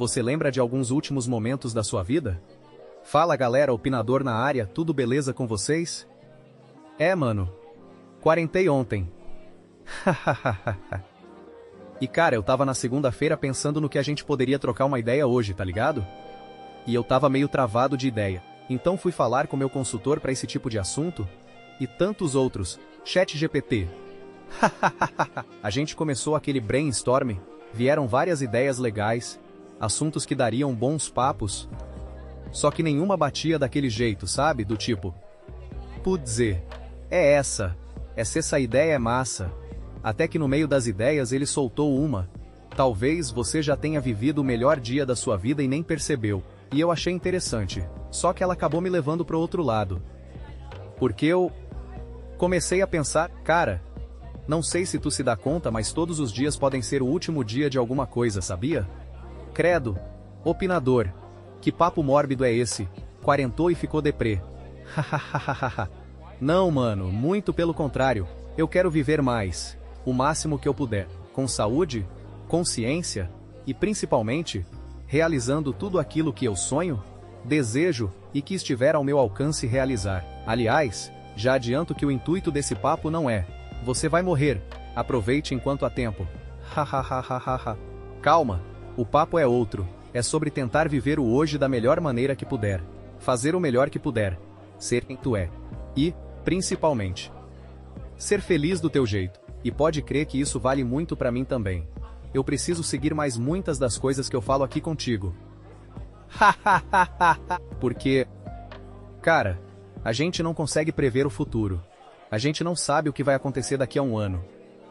Você lembra de alguns últimos momentos da sua vida? Fala galera, opinador na área, tudo beleza com vocês? Mano. Quarentei ontem. E cara, eu tava na segunda-feira pensando no que a gente poderia trocar uma ideia hoje, tá ligado? E eu tava meio travado de ideia. Então fui falar com meu consultor pra esse tipo de assunto. E tantos outros. ChatGPT. A gente começou aquele brainstorm. Vieram várias ideias legais. Assuntos que dariam bons papos. Só que nenhuma batia daquele jeito, sabe? Do tipo... Putz, essa ideia é massa. Até que no meio das ideias ele soltou uma. Talvez você já tenha vivido o melhor dia da sua vida e nem percebeu. E eu achei interessante. Só que ela acabou me levando pro outro lado. Porque eu... comecei a pensar, cara... Não sei se tu se dá conta, mas todos os dias podem ser o último dia de alguma coisa, sabia? Credo. Opinador. Que papo mórbido é esse? Quarentou e ficou deprê. Não, mano, muito pelo contrário. Eu quero viver mais. O máximo que eu puder. Com saúde, consciência e, principalmente, realizando tudo aquilo que eu sonho, desejo e que estiver ao meu alcance realizar. Aliás, já adianto que o intuito desse papo não é: você vai morrer, aproveite enquanto há tempo. Calma, o papo é outro. É sobre tentar viver o hoje da melhor maneira que puder. Fazer o melhor que puder. Ser quem tu é. E, principalmente, ser feliz do teu jeito. E pode crer que isso vale muito pra mim também. Eu preciso seguir mais muitas das coisas que eu falo aqui contigo. Porque, cara, a gente não consegue prever o futuro. A gente não sabe o que vai acontecer daqui a um ano,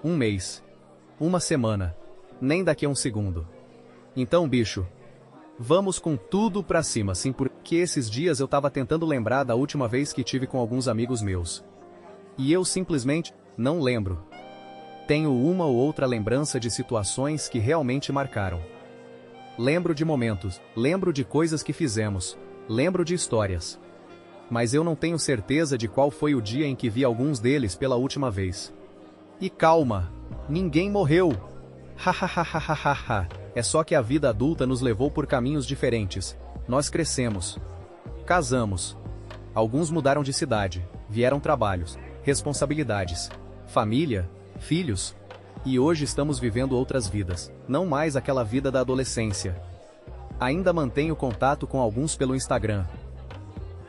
um mês, uma semana, nem daqui a um segundo. Então, bicho, vamos com tudo pra cima, sim, porque esses dias eu tava tentando lembrar da última vez que tive com alguns amigos meus. E eu simplesmente não lembro. Tenho uma ou outra lembrança de situações que realmente marcaram. Lembro de momentos, lembro de coisas que fizemos, lembro de histórias. Mas eu não tenho certeza de qual foi o dia em que vi alguns deles pela última vez. E calma, ninguém morreu. É só que a vida adulta nos levou por caminhos diferentes. Nós crescemos. Casamos. Alguns mudaram de cidade, vieram trabalhos, responsabilidades, família, filhos. E hoje estamos vivendo outras vidas, não mais aquela vida da adolescência. Ainda mantenho contato com alguns pelo Instagram.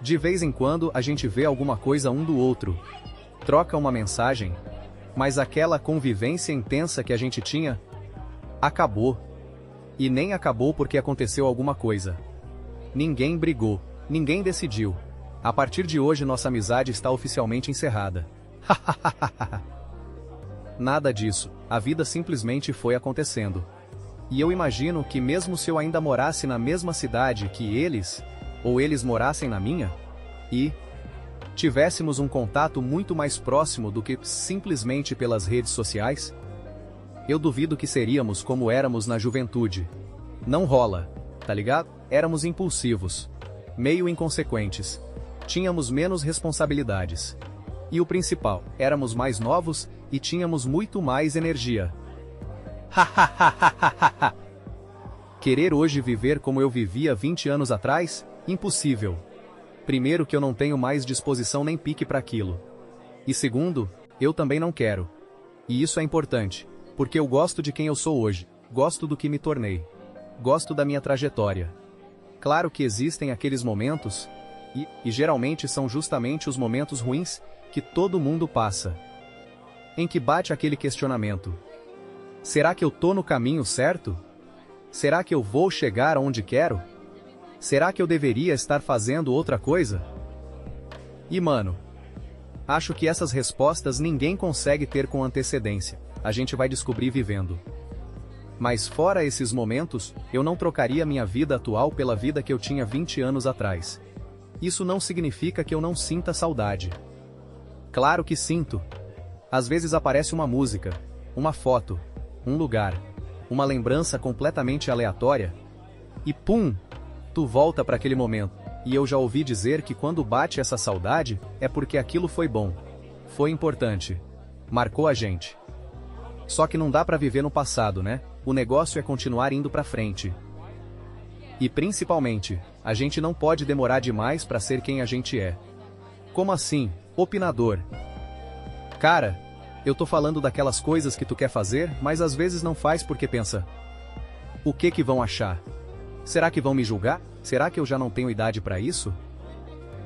De vez em quando a gente vê alguma coisa um do outro, troca uma mensagem, mas aquela convivência intensa que a gente tinha, acabou. E nem acabou porque aconteceu alguma coisa. Ninguém brigou, ninguém decidiu. A partir de hoje nossa amizade está oficialmente encerrada. Nada disso, a vida simplesmente foi acontecendo. E eu imagino que mesmo se eu ainda morasse na mesma cidade que eles, ou eles morassem na minha, e tivéssemos um contato muito mais próximo do que simplesmente pelas redes sociais, eu duvido que seríamos como éramos na juventude. Não rola, tá ligado? Éramos impulsivos, meio inconsequentes, tínhamos menos responsabilidades. E o principal, éramos mais novos e tínhamos muito mais energia. Querer hoje viver como eu vivia 20 anos atrás? Impossível. Primeiro que eu não tenho mais disposição nem pique para aquilo. E segundo, eu também não quero. E isso é importante, porque eu gosto de quem eu sou hoje, gosto do que me tornei, gosto da minha trajetória. Claro que existem aqueles momentos, e geralmente são justamente os momentos ruins, que todo mundo passa. Em que bate aquele questionamento. Será que eu tô no caminho certo? Será que eu vou chegar aonde quero? Será que eu deveria estar fazendo outra coisa? E mano, acho que essas respostas ninguém consegue ter com antecedência, a gente vai descobrir vivendo. Mas fora esses momentos, eu não trocaria minha vida atual pela vida que eu tinha 20 anos atrás. Isso não significa que eu não sinta saudade. Claro que sinto. Às vezes aparece uma música, uma foto, um lugar, uma lembrança completamente aleatória, e pum! Tu volta para aquele momento, e eu já ouvi dizer que quando bate essa saudade, é porque aquilo foi bom, foi importante, marcou a gente. Só que não dá para viver no passado, né? O negócio é continuar indo para frente. E principalmente, a gente não pode demorar demais para ser quem a gente é. Como assim, opinador? Cara, eu tô falando daquelas coisas que tu quer fazer, mas às vezes não faz porque pensa: o que vão achar? Será que vão me julgar? Será que eu já não tenho idade para isso?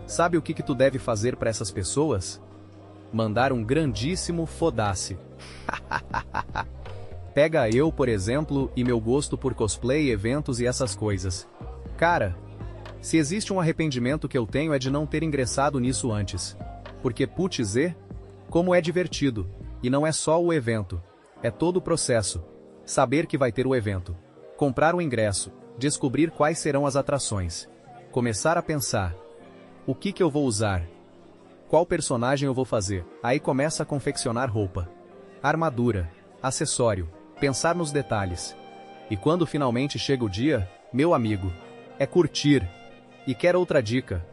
Sabe o que tu deve fazer para essas pessoas? Mandar um grandíssimo foda-se. Pega eu, por exemplo, e meu gosto por cosplay, eventos e essas coisas. Cara, se existe um arrependimento que eu tenho é de não ter ingressado nisso antes. Porque putz, como é divertido. E não é só o evento. É todo o processo. Saber que vai ter o evento. Comprar o ingresso. Descobrir quais serão as atrações. Começar a pensar: o que eu vou usar? Qual personagem eu vou fazer? Aí começa a confeccionar roupa, armadura, acessório, pensar nos detalhes. E quando finalmente chega o dia, meu amigo, é curtir. E quer outra dica?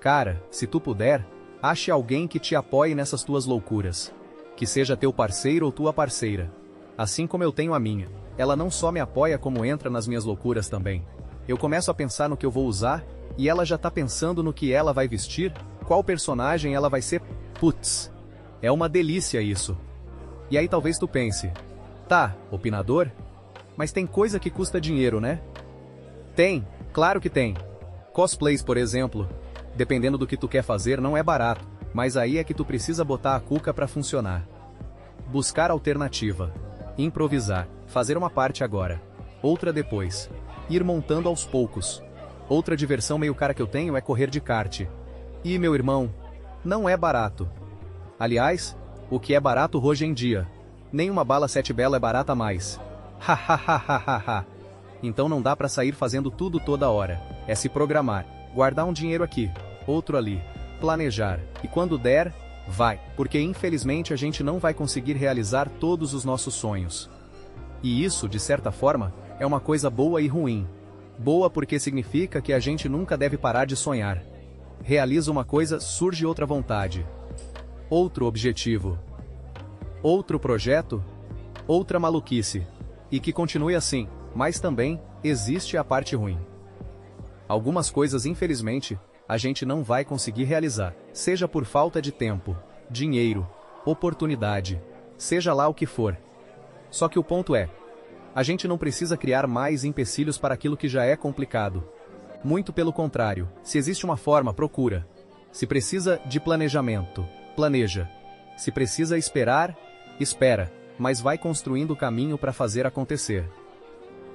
Cara, se tu puder, ache alguém que te apoie nessas tuas loucuras. Que seja teu parceiro ou tua parceira. Assim como eu tenho a minha. Ela não só me apoia como entra nas minhas loucuras também. Eu começo a pensar no que eu vou usar, e ela já tá pensando no que ela vai vestir, qual personagem ela vai ser. Putz, é uma delícia isso. E aí talvez tu pense: tá, opinador? Mas tem coisa que custa dinheiro, né? Tem, claro que tem. Cosplays, por exemplo, dependendo do que tu quer fazer, não é barato, mas aí é que tu precisa botar a cuca pra funcionar. Buscar alternativa. Improvisar. Fazer uma parte agora. Outra depois. Ir montando aos poucos. Outra diversão meio cara que eu tenho é correr de kart. E, meu irmão, não é barato. Aliás, o que é barato hoje em dia? Nenhuma bala 7 bela é barata mais. Hahaha. Então não dá pra sair fazendo tudo toda hora. É se programar. Guardar um dinheiro aqui, outro ali. Planejar. E quando der, vai. Porque infelizmente a gente não vai conseguir realizar todos os nossos sonhos. E isso, de certa forma, é uma coisa boa e ruim. Boa porque significa que a gente nunca deve parar de sonhar. Realiza uma coisa, surge outra vontade. Outro objetivo. Outro projeto. Outra maluquice. E que continue assim, mas também existe a parte ruim. Algumas coisas, infelizmente, a gente não vai conseguir realizar, seja por falta de tempo, dinheiro, oportunidade, seja lá o que for. Só que o ponto é, a gente não precisa criar mais empecilhos para aquilo que já é complicado. Muito pelo contrário, se existe uma forma, procura. Se precisa de planejamento, planeja. Se precisa esperar, espera, mas vai construindo o caminho para fazer acontecer.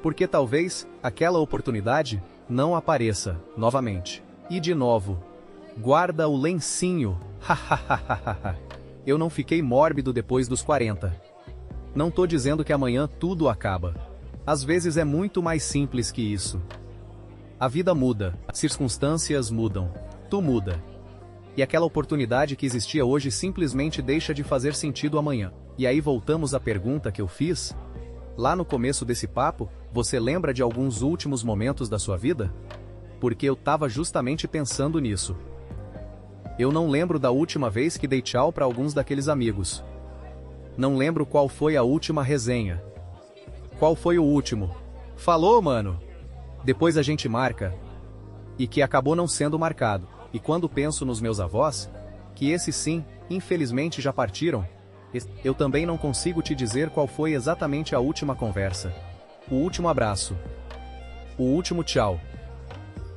Porque talvez aquela oportunidade não apareça novamente. E de novo, guarda o lencinho. Eu não fiquei mórbido depois dos 40. Não tô dizendo que amanhã tudo acaba. Às vezes é muito mais simples que isso. A vida muda, as circunstâncias mudam, tu muda. E aquela oportunidade que existia hoje simplesmente deixa de fazer sentido amanhã. E aí voltamos à pergunta que eu fiz. Lá no começo desse papo, você lembra de alguns últimos momentos da sua vida? Porque eu tava justamente pensando nisso. Eu não lembro da última vez que dei tchau para alguns daqueles amigos. Não lembro qual foi a última resenha. Qual foi o último? Falou, mano! Depois a gente marca. E que acabou não sendo marcado. E quando penso nos meus avós, que esses sim, infelizmente já partiram, eu também não consigo te dizer qual foi exatamente a última conversa. O último abraço. O último tchau.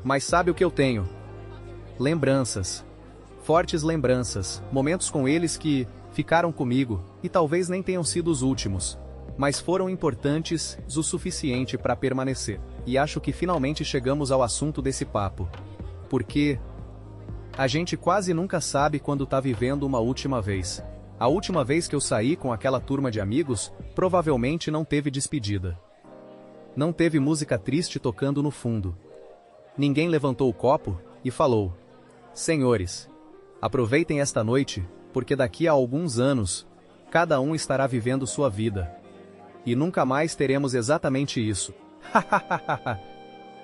Mas sabe o que eu tenho? Lembranças. Fortes lembranças, momentos com eles que ficaram comigo, e talvez nem tenham sido os últimos, mas foram importantes o suficiente para permanecer. E acho que finalmente chegamos ao assunto desse papo. Porque a gente quase nunca sabe quando tá vivendo uma última vez. A última vez que eu saí com aquela turma de amigos, provavelmente não teve despedida. Não teve música triste tocando no fundo. Ninguém levantou o copo e falou: senhores, aproveitem esta noite, porque daqui a alguns anos, cada um estará vivendo sua vida. E nunca mais teremos exatamente isso.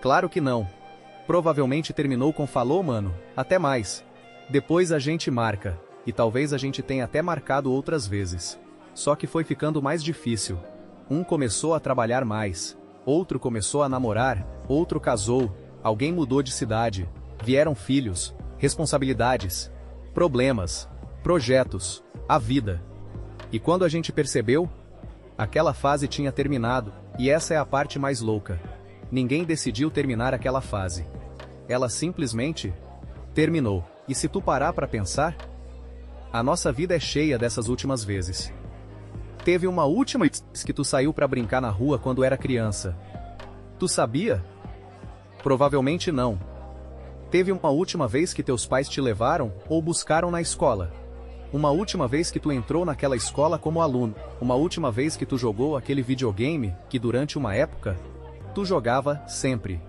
Claro que não. Provavelmente terminou com falou, mano, até mais. Depois a gente marca, e talvez a gente tenha até marcado outras vezes. Só que foi ficando mais difícil. Um começou a trabalhar mais. Outro começou a namorar, outro casou, alguém mudou de cidade, vieram filhos, responsabilidades, problemas, projetos, a vida. E quando a gente percebeu, aquela fase tinha terminado, e essa é a parte mais louca. Ninguém decidiu terminar aquela fase. Ela simplesmente terminou. E se tu parar para pensar, a nossa vida é cheia dessas últimas vezes. Teve uma última vez que tu saiu para brincar na rua quando era criança. Tu sabia? Provavelmente não. Teve uma última vez que teus pais te levaram ou buscaram na escola. Uma última vez que tu entrou naquela escola como aluno. Uma última vez que tu jogou aquele videogame que durante uma época tu jogava sempre.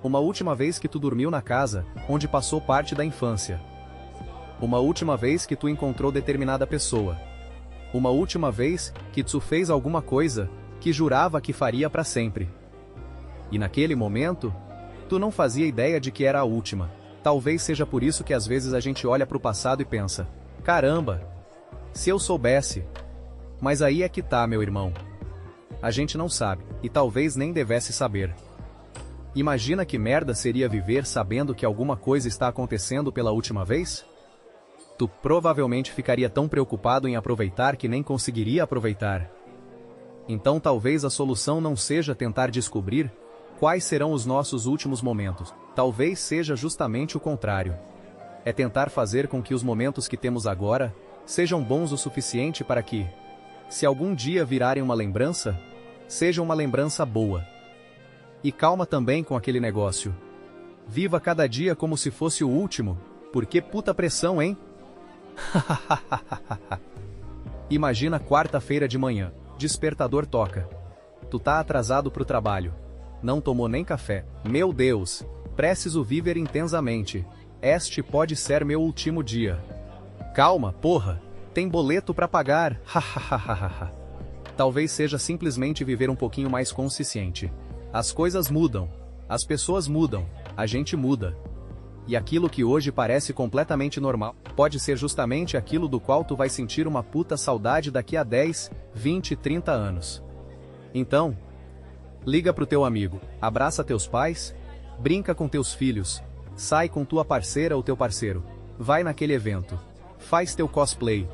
Uma última vez que tu dormiu na casa onde passou parte da infância. Uma última vez que tu encontrou determinada pessoa. Uma última vez que tu fez alguma coisa que jurava que faria para sempre. E naquele momento, tu não fazia ideia de que era a última. Talvez seja por isso que às vezes a gente olha para o passado e pensa: caramba, se eu soubesse. Mas aí é que tá, meu irmão. A gente não sabe, e talvez nem devesse saber. Imagina que merda seria viver sabendo que alguma coisa está acontecendo pela última vez? Tu provavelmente ficaria tão preocupado em aproveitar que nem conseguiria aproveitar. Então talvez a solução não seja tentar descobrir quais serão os nossos últimos momentos. Talvez seja justamente o contrário. É tentar fazer com que os momentos que temos agora sejam bons o suficiente para que, se algum dia virarem uma lembrança, seja uma lembrança boa. E calma também com aquele negócio. Viva cada dia como se fosse o último, porque puta pressão, hein? Imagina quarta-feira de manhã, despertador toca. Tu tá atrasado pro trabalho. Não tomou nem café. Meu Deus, preciso viver intensamente. Este pode ser meu último dia. Calma, porra, tem boleto pra pagar. Talvez seja simplesmente viver um pouquinho mais consciente. As coisas mudam, as pessoas mudam, a gente muda. E aquilo que hoje parece completamente normal, pode ser justamente aquilo do qual tu vai sentir uma puta saudade daqui a 10, 20, 30 anos. Então, liga pro teu amigo, abraça teus pais, brinca com teus filhos, sai com tua parceira ou teu parceiro, vai naquele evento, faz teu cosplay,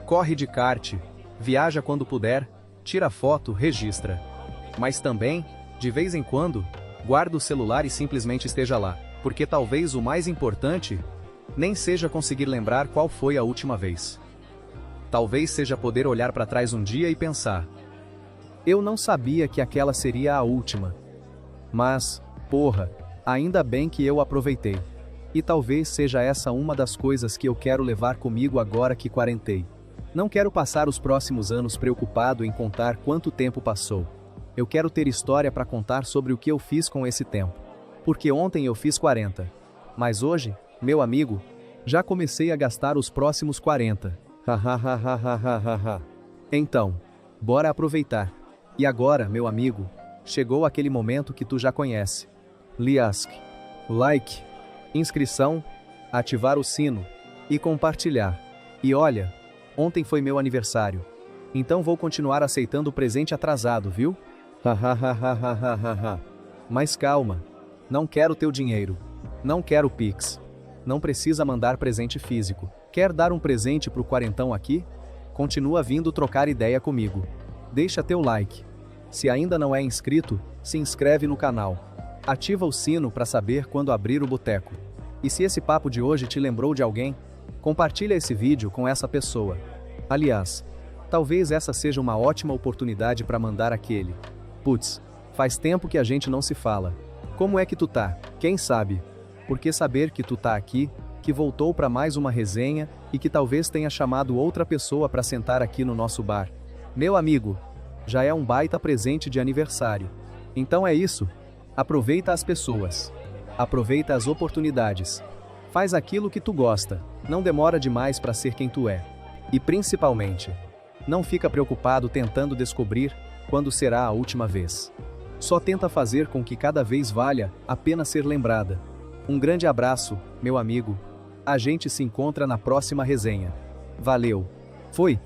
corre de kart, viaja quando puder, tira foto, registra. Mas também, de vez em quando, guarda o celular e simplesmente esteja lá. Porque talvez o mais importante nem seja conseguir lembrar qual foi a última vez. Talvez seja poder olhar para trás um dia e pensar: eu não sabia que aquela seria a última. Mas, porra, ainda bem que eu aproveitei. E talvez seja essa uma das coisas que eu quero levar comigo agora que quarentei. Não quero passar os próximos anos preocupado em contar quanto tempo passou. Eu quero ter história para contar sobre o que eu fiz com esse tempo. Porque ontem eu fiz 40. Mas hoje, meu amigo, já comecei a gastar os próximos 40. Então, bora aproveitar. E agora, meu amigo, chegou aquele momento que tu já conhece. Liask, like, inscrição, ativar o sino e compartilhar. E olha, ontem foi meu aniversário. Então vou continuar aceitando o presente atrasado, viu? Mas calma. Não quero teu dinheiro. Não quero Pix. Não precisa mandar presente físico. Quer dar um presente pro quarentão aqui? Continua vindo trocar ideia comigo. Deixa teu like. Se ainda não é inscrito, se inscreve no canal. Ativa o sino para saber quando abrir o boteco. E se esse papo de hoje te lembrou de alguém, compartilha esse vídeo com essa pessoa. Aliás, talvez essa seja uma ótima oportunidade para mandar aquele: putz, faz tempo que a gente não se fala. Como é que tu tá? Quem sabe? Porque saber que tu tá aqui, que voltou para mais uma resenha e que talvez tenha chamado outra pessoa para sentar aqui no nosso bar. Meu amigo, já é um baita presente de aniversário. Então é isso. Aproveita as pessoas. Aproveita as oportunidades. Faz aquilo que tu gosta. Não demora demais para ser quem tu é. E principalmente, não fica preocupado tentando descobrir quando será a última vez. Só tenta fazer com que cada vez valha a pena ser lembrada. Um grande abraço, meu amigo. A gente se encontra na próxima resenha. Valeu. Foi!